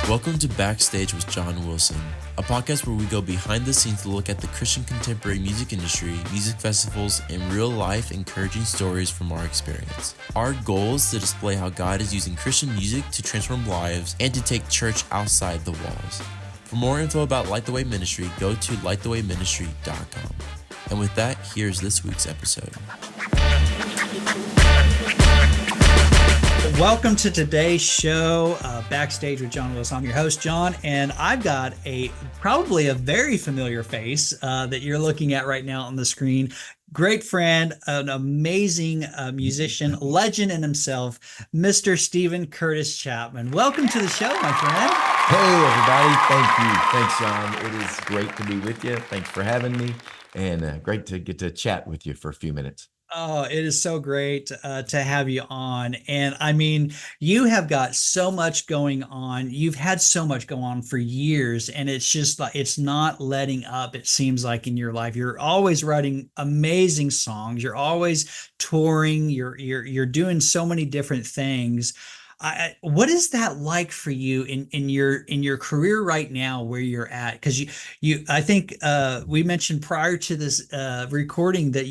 Welcome to Backstage with John Wilson, a podcast where we go behind the scenes to look at the Christian contemporary music industry, music festivals, and real-life encouraging stories from our experience. Our goal is to display how God is using Christian music to transform lives and to take church outside the walls. For more info about Light the Way Ministry, go to lightthewayministry.com. And with that, here's this week's episode. Welcome to today's show, Backstage with John Wilson. I'm your host, John, and I've got probably a very familiar face that you're looking at right now on the screen. Great friend, an amazing musician, legend in himself, Mr. Steven Curtis Chapman. Welcome to the show, my friend. Hey, everybody. Thank you. Thanks, John. It is great to be with you. Thanks for having me, and great to get to chat with you for a few minutes. Oh, it is so great to have you on. And I mean, you have got so much going on. You've had so much go on for years, and it's just like, it's not letting up, it seems like, in your life. You're always writing amazing songs. You're always touring. You're doing so many different things. What is that like for you in your career right now, where you're at? Because I think we mentioned prior to this recording that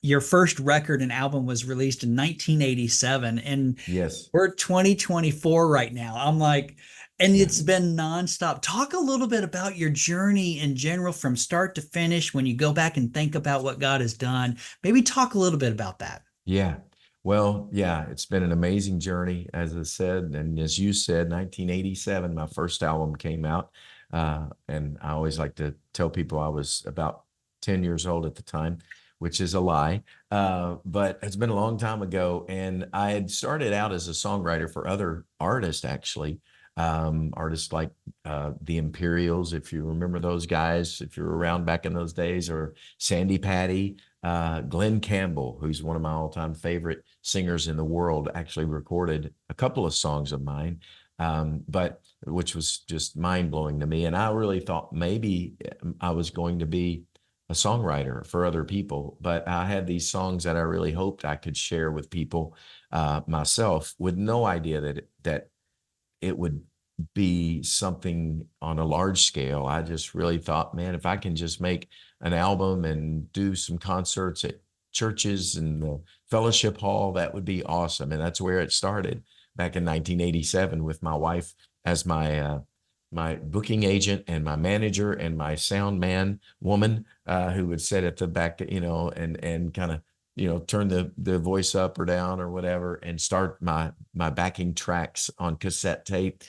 your first record and album was released in 1987, and Yes, we're 2024 right now. I'm like, and it's been nonstop. Talk a little bit about your journey in general, from start to finish. When you go back and think about what God has done, maybe talk a little bit about that. yeah. Well, yeah, it's been an amazing journey, as I said, and as you said, 1987, my first album came out, and I always like to tell people I was about 10 years old at the time, which is a lie, but it's been a long time ago, and I had started out as a songwriter for other artists, actually, artists like the Imperials, if you remember those guys, if you were around back in those days, or Sandy Patty. Glenn Campbell, who's one of my all-time favorite singers in the world, actually recorded a couple of songs of mine, but which was just mind-blowing to me. And I really thought maybe I was going to be a songwriter for other people, but I had these songs that I really hoped I could share with people myself, with no idea that it would be something on a large scale. I just really thought, man, if I can just make an album and do some concerts at churches and the fellowship hall, that would be awesome. And that's where it started back in 1987, with my wife as my my booking agent and my manager and my sound man woman, who would sit at the back, and kind of, turn the voice up or down or whatever, and start my backing tracks on cassette tape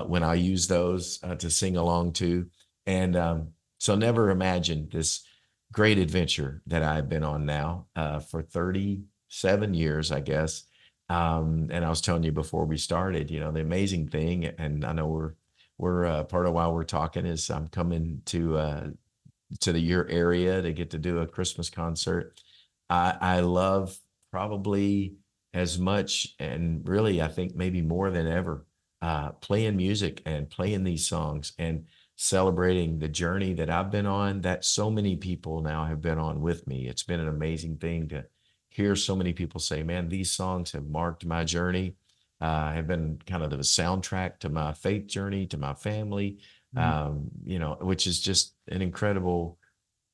when I use those to sing along to. And so never imagined this great adventure that I've been on now for 37 years, I guess. And I was telling you before we started, the amazing thing, and I know we're part of why we're talking, is I'm coming to your area to get to do a Christmas concert. I love, probably as much, and really I think maybe more than ever, playing music and playing these songs and celebrating the journey that I've been on, that so many people now have been on with me. It's been an amazing thing to hear so many people say, man, these songs have marked my journey, have been kind of the soundtrack to my faith journey, to my family, which is just an incredible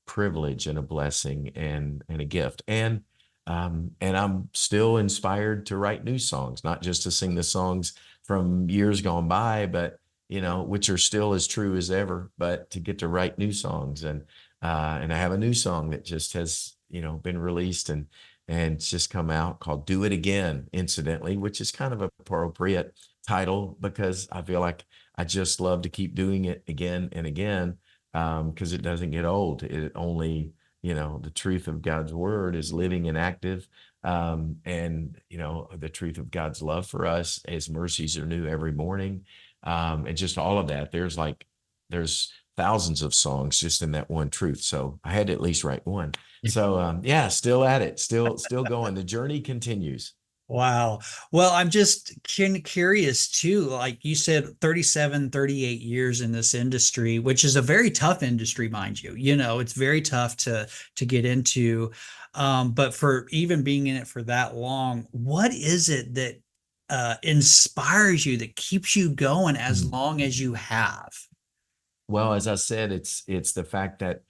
privilege and a blessing and a gift. And I'm still inspired to write new songs, not just to sing the songs from years gone by, but which are still as true as ever, but to get to write new songs. And I have a new song that just has been released and it's just come out, called "Do It Again," incidentally, which is kind of an appropriate title, because I feel like I just love to keep doing it again and again, because it doesn't get old. It only, the truth of God's word is living and active. And the truth of God's love for us, His mercies are new every morning. And just all of that. There's thousands of songs just in that one truth. So I had to at least write one. So yeah, still at it, still going. The journey continues. Wow. Well, I'm just curious too. Like you said, 37, 38 years in this industry, which is a very tough industry, mind you. It's very tough to get into. But for even being in it for that long, what is it that inspires you, that keeps you going as Mhm. long as you have? Well, as I said, it's the fact that,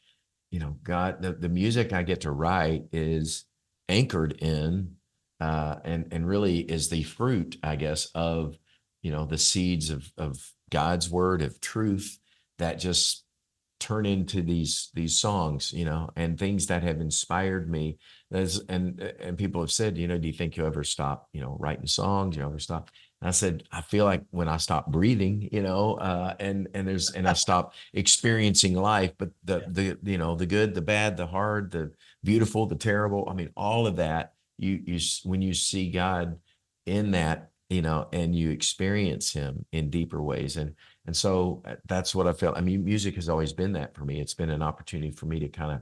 God, the music I get to write is anchored in, and really is the fruit, I guess, of, the seeds of God's word of truth that just turn into these songs, and things that have inspired me. And people have said, do you think you'll ever stop, writing songs? You ever stop? And I said, I feel like when I stop breathing, and I stop experiencing life, but the good, the bad, the hard, the beautiful, the terrible. I mean, all of that. When you see God in that, and you experience Him in deeper ways, and so that's what I felt. I mean, music has always been that for me. It's been an opportunity for me to kind of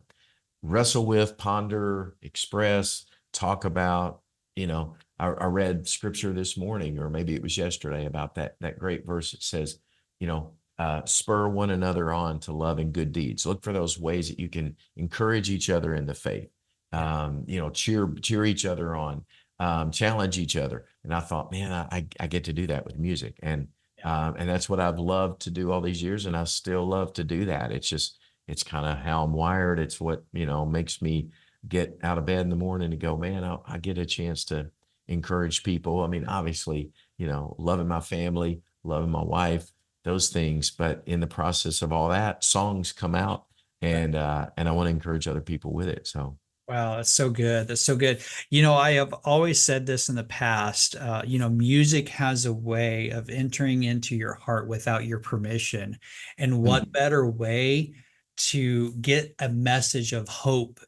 wrestle with, ponder, express, talk about. I read scripture this morning, or maybe it was yesterday, about that great verse that says, spur one another on to love and good deeds. Look for those ways that you can encourage each other in the faith. Cheer each other on, challenge each other. And I thought, man, I get to do that with music, and that's what I've loved to do all these years, and I still love to do that. It's kind of how I'm wired. It's what, makes me get out of bed in the morning and go, man, I get a chance to encourage people. I mean, obviously, loving my family, loving my wife, those things. But in the process of all that, songs come out, and I want to encourage other people with it. So, Wow, that's so good. That's so good. I have always said this in the past. Music has a way of entering into your heart without your permission. And what mm, better way to get a message of hope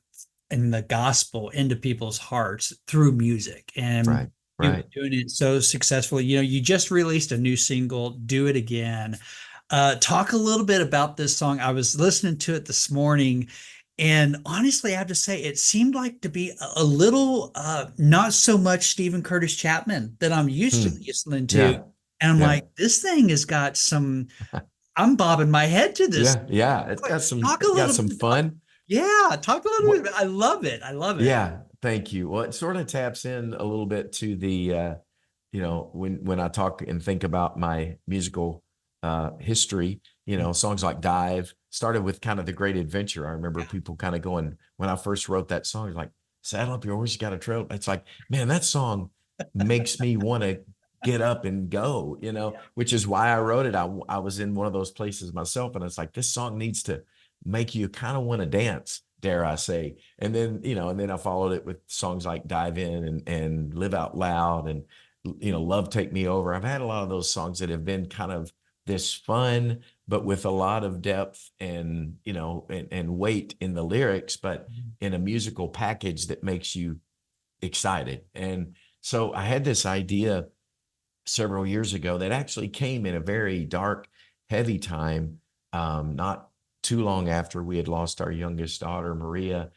and the gospel into people's hearts through music? And right, you've been right. doing it so successfully. You just released a new single, Do It Again. Talk a little bit about this song. I was listening to it this morning, and honestly, I have to say, it seemed like to be a little, not so much Steven Curtis Chapman that I'm used to Hmm. listening to. Yeah, And I'm yeah. like, this thing has got some, I'm bobbing my head to this. Yeah, yeah. Like, talk a It's got little some bit about, fun. yeah, talk a little What bit. I love it. I love it. Yeah, thank you. Well, it sort of taps in a little bit to the, when I talk and think about my musical history, songs like Dive started with kind of The Great Adventure. I remember people kind of going, when I first wrote that song, it's like, saddle up your horse, you got a trail. It's like, man, that song makes me want to get up and go, which is why I wrote it. I was in one of those places myself, and it's like, this song needs to make you kind of want to dance, dare I say. And then I followed it with songs like Dive In and Live Out Loud, and Love Take Me Over. I've had a lot of those songs that have been kind of this fun, but with a lot of depth and weight in the lyrics, but in a musical package that makes you excited. And so I had this idea several years ago that actually came in a very dark, heavy time, not too long after we had lost our youngest daughter, Maria,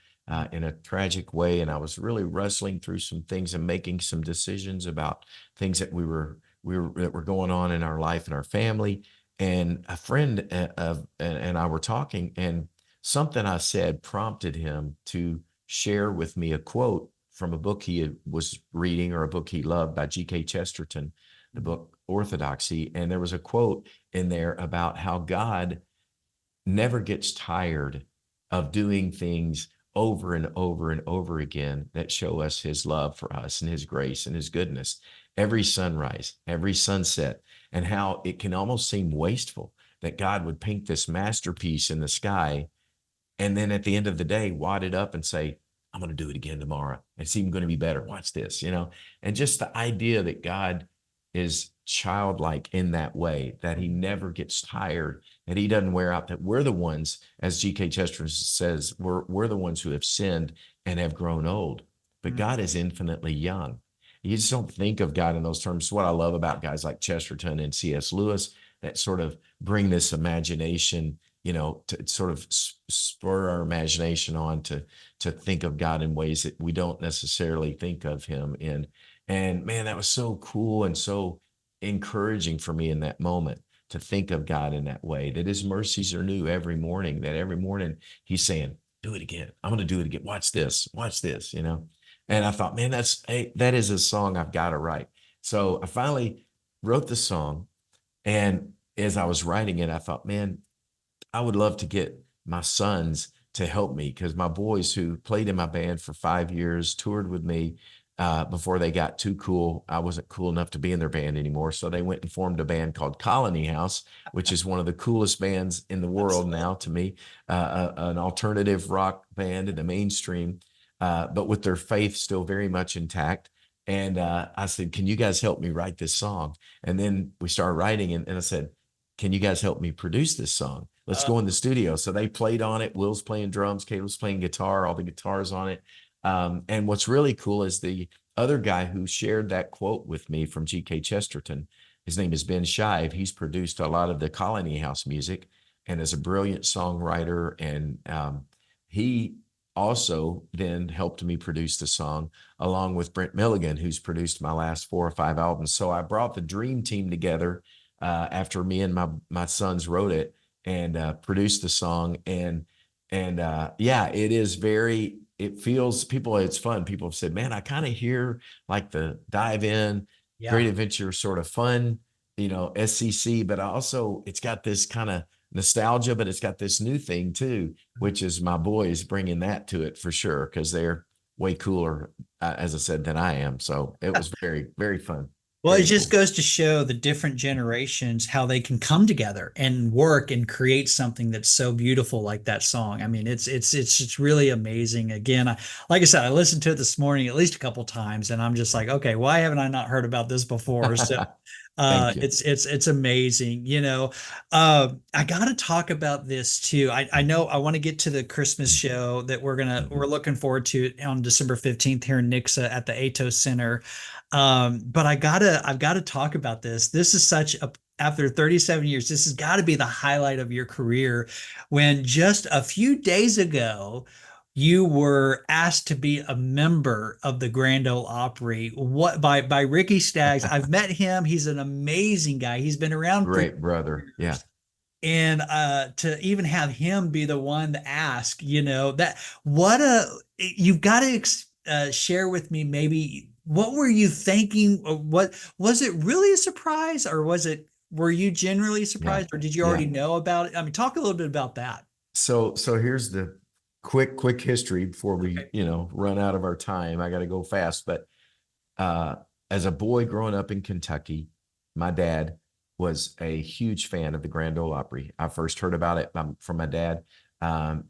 in a tragic way. And I was really wrestling through some things and making some decisions about things that that were going on in our life and our family. And a friend and I were talking, and something I said prompted him to share with me a quote from a book was reading, or a book he loved, by G.K. Chesterton, the book Orthodoxy. And there was a quote in there about how God never gets tired of doing things over and over and over again that show us His love for us and His grace and His goodness. Every sunrise, every sunset, and how it can almost seem wasteful that God would paint this masterpiece in the sky, and then at the end of the day, wad it up and say, I'm going to do it again tomorrow. It's even going to be better. Watch this, and just the idea that God is childlike in that way, that He never gets tired, that He doesn't wear out, that we're the ones, as G.K. Chesterton says, we're the ones who have sinned and have grown old, but God is infinitely young. You just don't think of God in those terms. What I love about guys like Chesterton and C.S. Lewis, that sort of bring this imagination, to sort of spur our imagination on to think of God in ways that we don't necessarily think of Him in. And man, that was so cool and so encouraging for me in that moment, to think of God in that way, that His mercies are new every morning, that every morning He's saying, do it again. I'm going to do it again. Watch this, And I thought, man, that is a song I've got to write. So I finally wrote the song. And as I was writing it, I thought, man, I would love to get my sons to help me, because my boys who played in my band for 5 years, toured with me before they got too cool. I wasn't cool enough to be in their band anymore. So they went and formed a band called Colony House, which is one of the coolest bands in the world Absolutely. now to me, an alternative rock band in the mainstream, but with their faith still very much intact. And I said, can you guys help me write this song? And then we started writing, and I said, can you guys help me produce this song? Let's Uh, go in the studio. So they played on it. Will's playing drums, Caleb's playing guitar, all the guitars on it. And what's really cool is the other guy who shared that quote with me from G.K. Chesterton. His name is Ben Shive. He's produced a lot of the Colony House music and is a brilliant songwriter. And he also then helped me produce the song along with Brent Milligan, who's produced my last 4 or 5 albums. So I brought the dream team together after me and my sons wrote it and produced the song. And yeah, it is very, it feels, people, it's fun. People have said, man, I kind of hear like the dive in, great yeah. adventure sort of fun, SCC, but also it's got this kind of nostalgia, but it's got this new thing too, which is my boys bringing that to it for sure, because they're way cooler, as I said, than I am. So it was very, very fun. Well, it Very just cool. goes to show the different generations how they can come together and work and create something that's so beautiful like that song. I mean, it's really amazing. Again, like I said, I listened to it this morning at least a couple times, and I'm just like, okay, why haven't I not heard about this before? So Thank you. it's amazing. I got to talk about this too. I know I want to get to the Christmas show that we're Mhm. looking forward to on December 15th here in Nixa at the Aetos Center. But I've gotta talk about this. This is such a after 37 years, this has got to be the highlight of your career when just a few days ago you were asked to be a member of the Grand Ole Opry. What by Ricky Staggs. I've met him. He's an amazing guy. He's been around for Great brother. Yeah. years. And to even have him be the one to ask, that what a you've got to share with me maybe what were you thinking? Or what was it really a surprise, or were you generally Yeah. surprised, or did you already Yeah. know about it? I mean, talk a little bit about that. So here's the quick history before we, Okay. run out of our time. I got to go fast, but uh, as a boy growing up in Kentucky, my dad was a huge fan of the Grand Ole Opry. I first heard about it from my dad.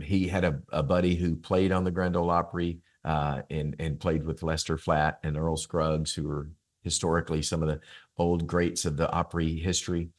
He had a buddy who played on the Grand Ole Opry and played with Lester Flatt and Earl Scruggs, who were historically some of the old greats of the Opry history.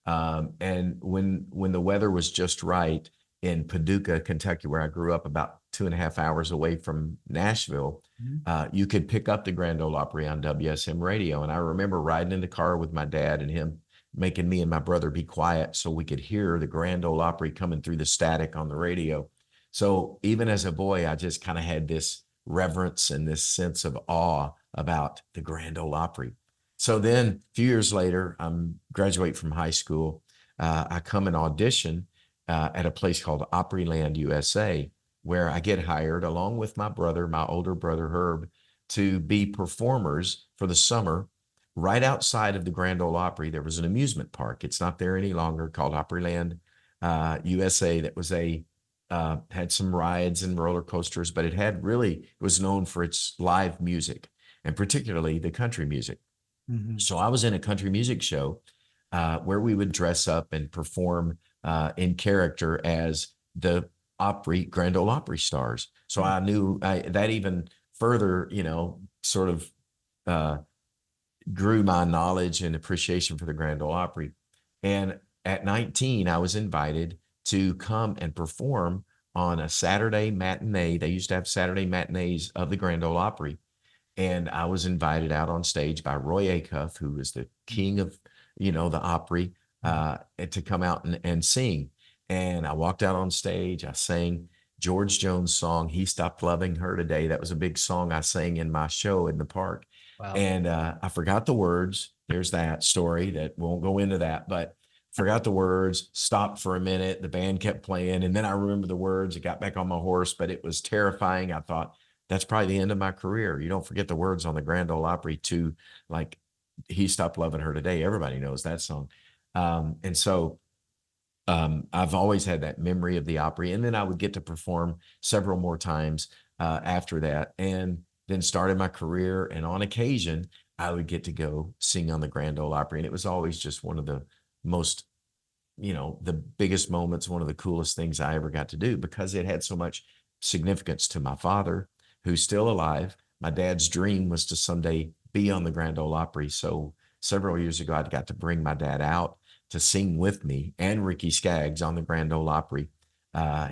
And when the weather was just right in Paducah, Kentucky, where I grew up about 2.5 hours away from Nashville, Mhm. you could pick up the Grand Ole Opry on WSM radio. And I remember riding in the car with my dad and him making me and my brother be quiet so we could hear the Grand Ole Opry coming through the static on the radio. So even as a boy, I just kind of had this reverence and this sense of awe about the Grand Ole Opry. So then a few years later, I'm graduate from high school. I come and audition at a place called Opryland, USA, where I get hired along with my brother, my older brother Herb, to be performers for the summer. Right outside of the Grand Ole Opry, there was an amusement park. It's not there any longer, called Opryland, USA. That was had some rides and roller coasters, but it was known for its live music, and particularly the country music. Mhm. So I was in a country music show where we would dress up and perform in character as the Grand Ole Opry stars. So I knew that even further, sort of uh, grew my knowledge and appreciation for the Grand Ole Opry. And at 19, I was invited to come and perform on a Saturday matinee. They used to have Saturday matinees of the Grand Ole Opry, and I was invited out on stage by Roy Acuff, who is the king of, the Opry, and to come out and sing. And I walked out on stage. I sang George Jones' song, "He Stopped Loving Her Today." That was a big song I sang in my show in the park. Wow. And I forgot the words. There's that story that won't go into that, but forgot the words, stopped for a minute. The band kept playing. And then I remember the words. I got back on my horse, but it was terrifying. I thought, that's probably the end of my career. You don't forget the words on the Grand Ole Opry to like He Stopped Loving Her Today. Everybody knows that song. And so I've always had that memory of the Opry, and then I would get to perform several more times after that, and then started my career. And on occasion, I would get to go sing on the Grand Ole Opry, and it was always just one of the most, the biggest moments, one of the coolest things I ever got to do, because it had so much significance to my father, who's still alive. My dad's dream was to someday be on the Grand Ole Opry. So several years ago, I got to bring my dad out to sing with me and Ricky Skaggs on the Grand Ole Opry.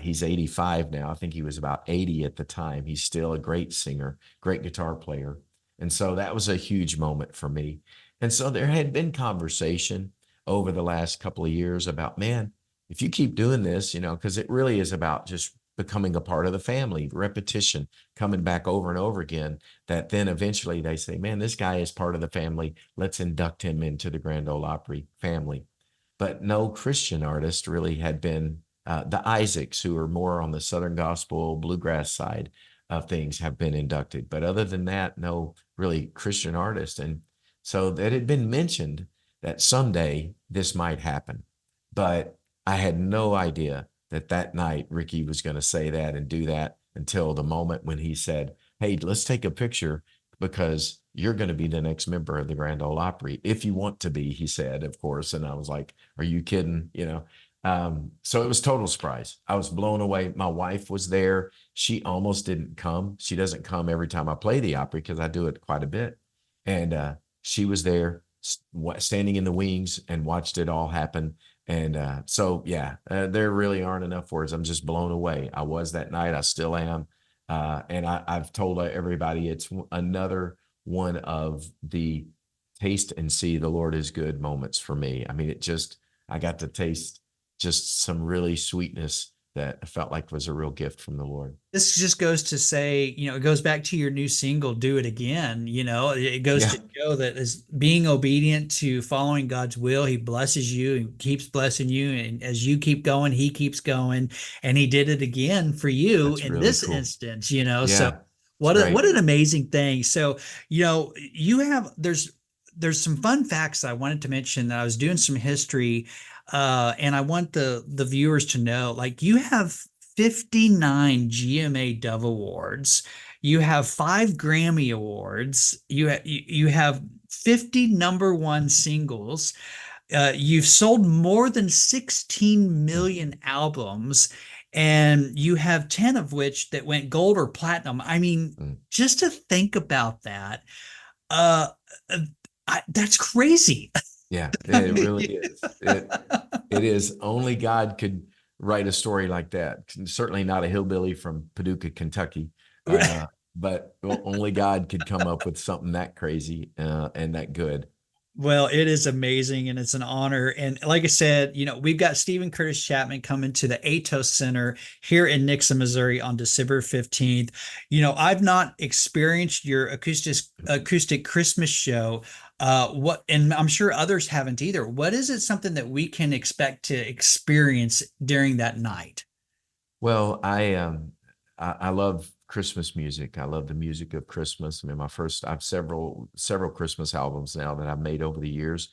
He's 85 now. I think he was about 80 at the time. He's still a great singer, great guitar player. And so that was a huge moment for me. And so there had been conversation over the last couple of years about, man, if you keep doing this, because it really is about just becoming a part of the family, repetition, coming back over and over again, that then eventually they say, man, this guy is part of the family. Let's induct him into the Grand Ole Opry family. But no Christian artist really had been, the Isaacs, who are more on the Southern gospel, bluegrass side of things, have been inducted. But other than that, no really Christian artist. And so that had been mentioned that someday this might happen. But I had no idea that night Ricky was going to say that and do that, until the moment when he said, hey, let's take a picture, because you're going to be the next member of the Grand Ole Opry, if you want to be, he said, of course. And I was like, are you kidding? So it was total surprise. I was blown away. My wife was there. She almost didn't come. She doesn't come every time I play the Opry, because I do it quite a bit. And she was there, standing in the wings, and watched it all happen. And there really aren't enough words. I'm just blown away. I was that night. I still am. And I've told everybody it's another one of the taste and see the Lord is good moments for me. I mean, I got to taste just some really sweetness that I felt like was a real gift from the Lord. This just goes to say, it goes back to your new single, Do It Again. It goes Yeah. to show that as being obedient to following God's will, he blesses you and keeps blessing you. And as you keep going, he keeps going. And he did it again for you That's in really this cool. instance, Yeah. so what an amazing thing. So, there's some fun facts I wanted to mention, that I was doing some history, and I want the viewers to know, like, you have 59 GMA Dove Awards. You have 5 Grammy Awards. You have 50 number one singles. You've sold more than 16 million albums, and you have 10 of which that went gold or platinum. I mean, just to think about that, uh, that's crazy. Yeah, I it mean, really is. It is. Only God could write a story like that. Certainly not a hillbilly from Paducah, Kentucky. But only God could come up with something that crazy and that good. Well, it is amazing, and it's an honor. And like I said, we've got Steven Curtis Chapman coming to the Aetos Center here in Nixa, Missouri on December 15th. I've not experienced your acoustic Christmas show. And I'm sure others haven't either. What is it, something that we can expect to experience during that night? Well, I love Christmas music. I love the music of Christmas. I mean, I have several Christmas albums now that I've made over the years,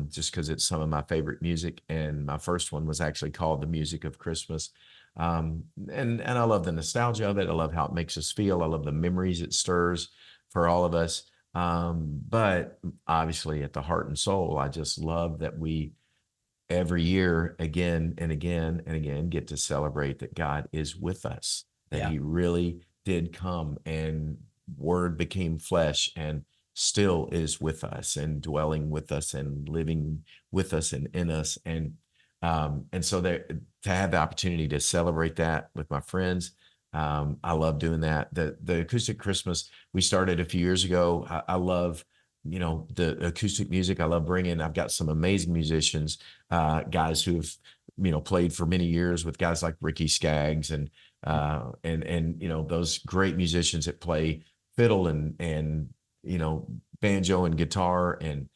just because it's some of my favorite music. And my first one was actually called The Music of Christmas. And I love the nostalgia of it. I love how it makes us feel. I love the memories it stirs for all of us. But obviously, at the heart and soul, I just love that we every year, again and again and again, get to celebrate that God is with us, that Yeah. he really did come, and word became flesh and still is with us, and dwelling with us, and living with us and in us. And so that, to have the opportunity to celebrate that with my friends, I love doing that. The acoustic Christmas we started a few years ago. I love, the acoustic music. I've got some amazing musicians, guys who've, played for many years with guys like Ricky Skaggs, and those great musicians that play fiddle and banjo and guitar and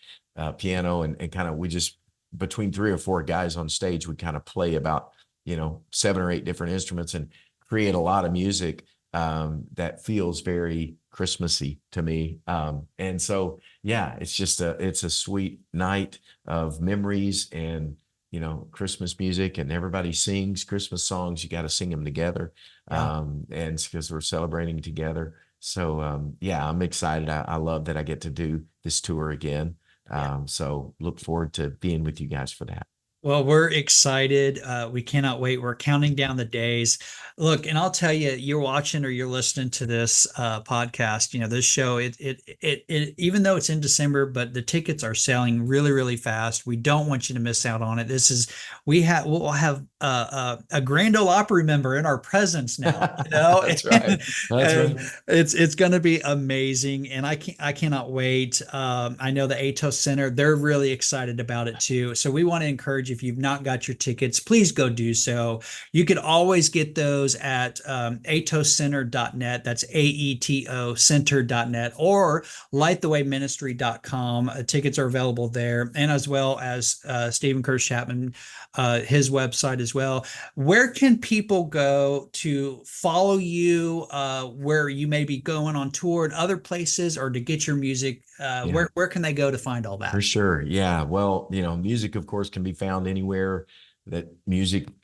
piano, and kind of, we just, between 3 or 4 guys on stage, we kind of play about 7 or 8 different instruments and create a lot of music that feels very Christmassy to me. And so, yeah, it's a sweet night of memories and, Christmas music, and everybody sings Christmas songs. You got to sing them together. Yeah. And it's because we're celebrating together. So, yeah, I'm excited. I love that I get to do this tour again. So look forward to being with you guys for that. Well, we're excited. We cannot wait. We're counting down the days. Look, and I'll tell you, you're watching or you're listening to this podcast. This show. It even though it's in December, but the tickets are selling really, really fast. We don't want you to miss out on it. We'll have a Grand Ole Opry member in our presence now. That's right. That's right. It's going to be amazing, and I cannot wait. I know the Aetos Center, they're really excited about it too. So we want to encourage you, if you've not got your tickets, please go do so. You could always get those at aetoscenter.net. That's AETO center.net, or lightthewayministry.com. Tickets are available there, and as well as Steven Curtis Chapman, his website as well. Where can people go to follow you, where you may be going on tour and other places, or to get your music? Where can they go to find all that? For sure. Yeah. Well, music, of course, can be found anywhere that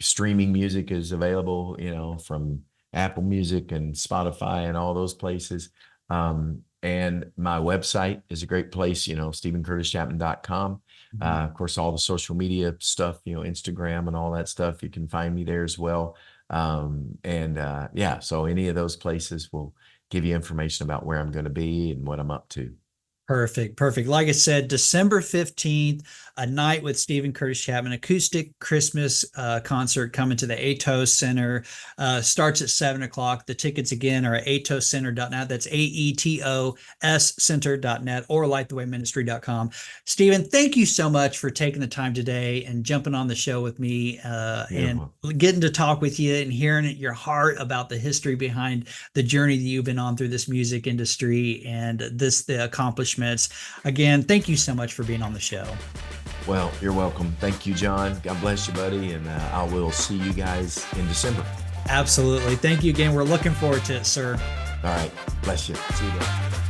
streaming music is available, from Apple Music and Spotify and all those places. And my website is a great place, StevenCurtisChapman.com. Of course, all the social media stuff, Instagram and all that stuff, you can find me there as well. So any of those places will give you information about where I'm going to be and what I'm up to. Perfect. Like I said, December 15th, a night with Steven Curtis Chapman, acoustic Christmas concert coming to the Aetos Center. Starts at 7:00. The tickets again are at aetoscenter.net. That's AETOS center.net, or lightthewayministry.com. Steven, thank you so much for taking the time today and jumping on the show with me and getting to talk with you and hearing your heart about the history behind the journey that you've been on through this music industry and the accomplishments. Again, thank you so much for being on the show. Well, you're welcome. Thank you, John. God bless you, buddy. And I will see you guys in December. Absolutely. Thank you again. We're looking forward to it, sir. All right. Bless you. See you then.